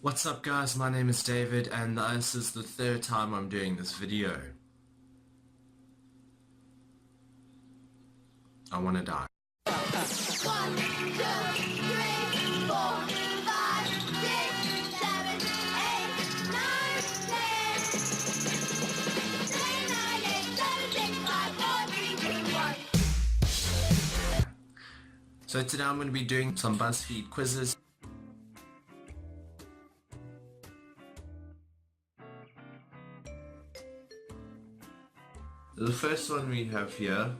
What's up guys, my name is David and this is the third time I'm doing this video. I wanna die. 1, 2, 3, 4, 5, 6, 7, 8, 9, 10. 9, 8, 7, 6, 5, 4, 3, 2, 1. So today I'm going to be doing some Buzzfeed quizzes. The first one we have here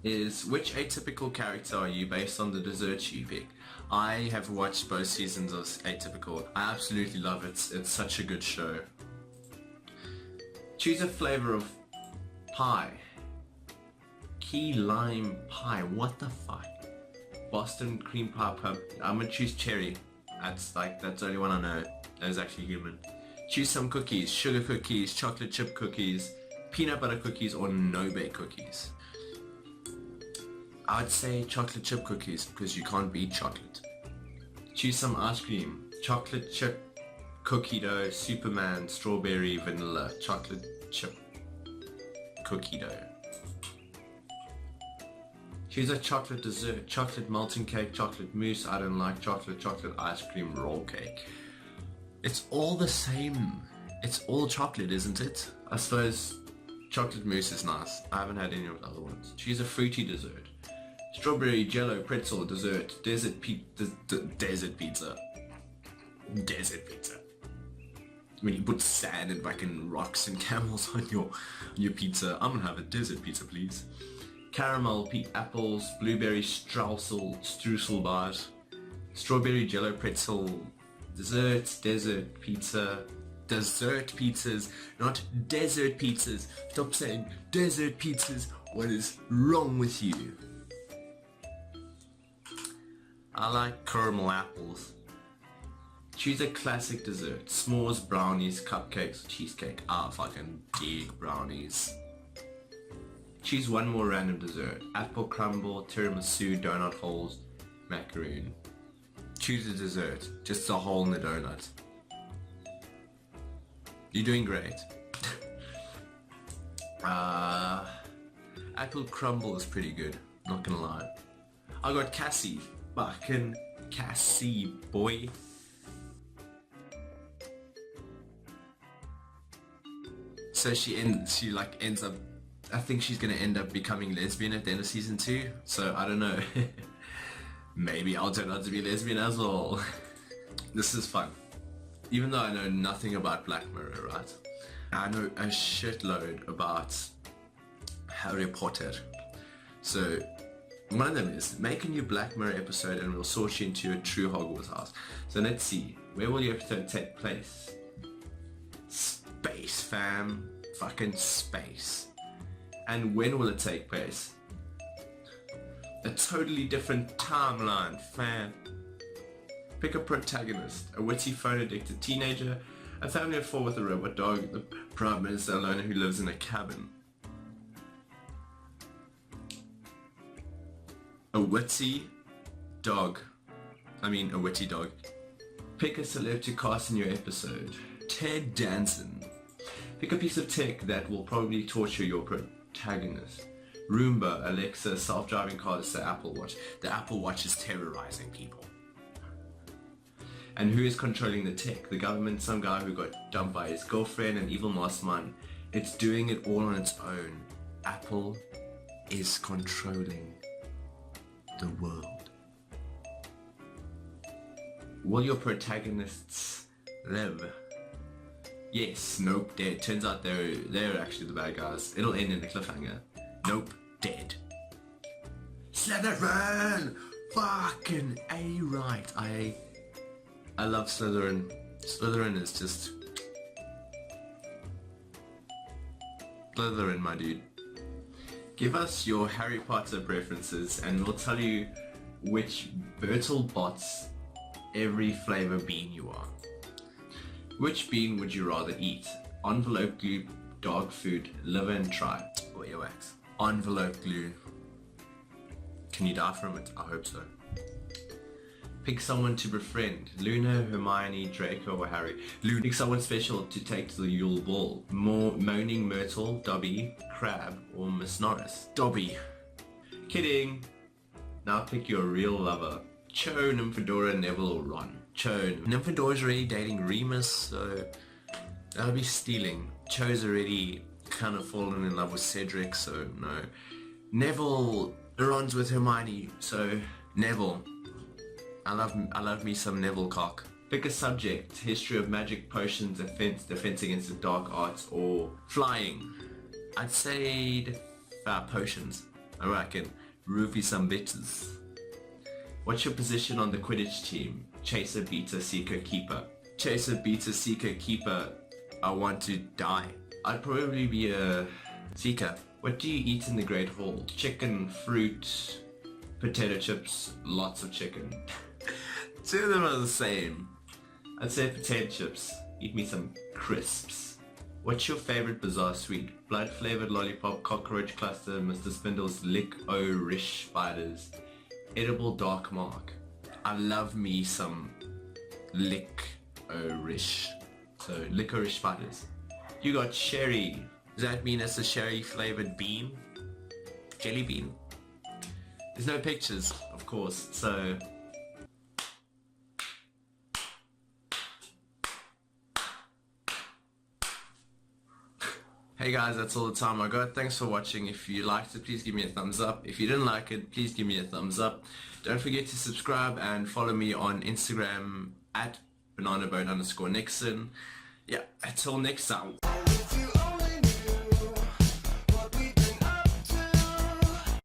is, which atypical character are you based on the dessert you pick? I have watched both seasons of Atypical. I absolutely love it. It's such a good show. Choose a flavor of pie. Key lime pie. What the fuck? Boston cream pie pub. I'm gonna choose cherry. That's the only one I know that is actually human. Choose some cookies. Sugar cookies, chocolate chip cookies, peanut butter cookies, or no-bake cookies. I'd say chocolate chip cookies because you can't beat chocolate. Choose some ice cream. Chocolate chip, cookie dough, Superman, strawberry, vanilla, chocolate chip, cookie dough. Choose a chocolate dessert. Chocolate molten cake, chocolate mousse. I don't like chocolate ice cream, roll cake. It's all the same. It's all chocolate, isn't it? I suppose chocolate mousse is nice. I haven't had any of the other ones. Choose a fruity dessert. Strawberry, jello, pretzel, dessert, desert pizza. Desert pizza. When you put sand and fucking rocks and camels on your pizza, I'm gonna have a desert pizza, please. Caramel, apples, blueberry, streusel bars, strawberry, jello, pretzel, desserts, desert pizza. Dessert pizzas, not desert pizzas. Stop saying desert pizzas. What is wrong with you? I like caramel apples. Choose a classic dessert. S'mores, brownies, cupcakes, cheesecake. Ah, fucking dig brownies. Choose one more random dessert. Apple crumble, tiramisu, donut holes, macaroon. Choose a dessert. Just a hole in the donut. You're doing great. Apple crumble is pretty good. Not gonna lie. I got Cassie. Fucking Cassie, boy. So she ends up, I think she's gonna end up becoming lesbian at the end of season 2. So I don't know. Maybe I'll turn out to be lesbian as well. This is fun. Even though I know nothing about Black Mirror, right? I know a shitload about Harry Potter. So one of them is, make a new Black Mirror episode and we'll sort you into a true Hogwarts house. So let's see, where will your episode take place? Space, fam. Fucking space. And when will it take place? A totally different timeline, fam. Pick a protagonist. A witty, phone-addicted teenager, a family of 4 with a robot dog, the Prime Minister alone who lives in a cabin. A witty dog. A witty dog. Pick a celeb to cast in your episode. Ted Danson. Pick a piece of tech that will probably torture your protagonist. Roomba, Alexa, self-driving cars, the Apple Watch. The Apple Watch is terrorizing people. And who is controlling the tech? The government, some guy who got dumped by his girlfriend, an evil mastermind. It's doing it all on its own. Apple is controlling the world. Will your protagonists live? Yes, nope, dead. Turns out they're actually the bad guys. It'll end in a cliffhanger. Nope, dead. Slytherin! Fucking A-right. I love Slytherin. Slytherin is just Slytherin, my dude. Give us your Harry Potter preferences and we'll tell you which BirtleBots every flavor bean you are. Which bean would you rather eat? Envelope glue, dog food, liver and try, or earwax? Envelope glue. Can you die from it? I hope so. Pick someone to befriend. Luna, Hermione, Draco, or Harry. Luna. Pick someone special to take to the Yule Ball. Moaning Myrtle, Dobby, Crab, or Miss Norris. Dobby. Kidding. Now pick your real lover. Cho, Nymphadora, Neville, or Ron. Cho. Nymphadora's already dating Remus, so that'll be stealing. Cho's already kind of fallen in love with Cedric, so no. Neville, Ron's with Hermione, so Neville. I love me some Neville cock. Pick a subject. History of magic, potions, defense against the dark arts, or flying. I'd say potions. I reckon. Roofie some bitches. What's your position on the Quidditch team? Chaser, beater, seeker, keeper. Chaser, beater, seeker, keeper. I want to die. I'd probably be a seeker. What do you eat in the Great Hall? Chicken, fruit, potato chips, lots of chicken. Two of them are the same. I'd say potato chips. Eat me some crisps. What's your favorite bizarre sweet? Blood flavored lollipop, cockroach cluster, Mr. Spindle's licorice spiders, edible dark mark. I love me some licorice. So licorice spiders. You got sherry. Does that mean it's a sherry flavored bean? Jelly bean? There's no pictures, of course, so hey guys, that's all the time I got. Thanks for watching. If you liked it, please give me a thumbs up. If you didn't like it, please give me a thumbs up. Don't forget to subscribe and follow me on Instagram at bananaboat_Nixon. Yeah, until next time.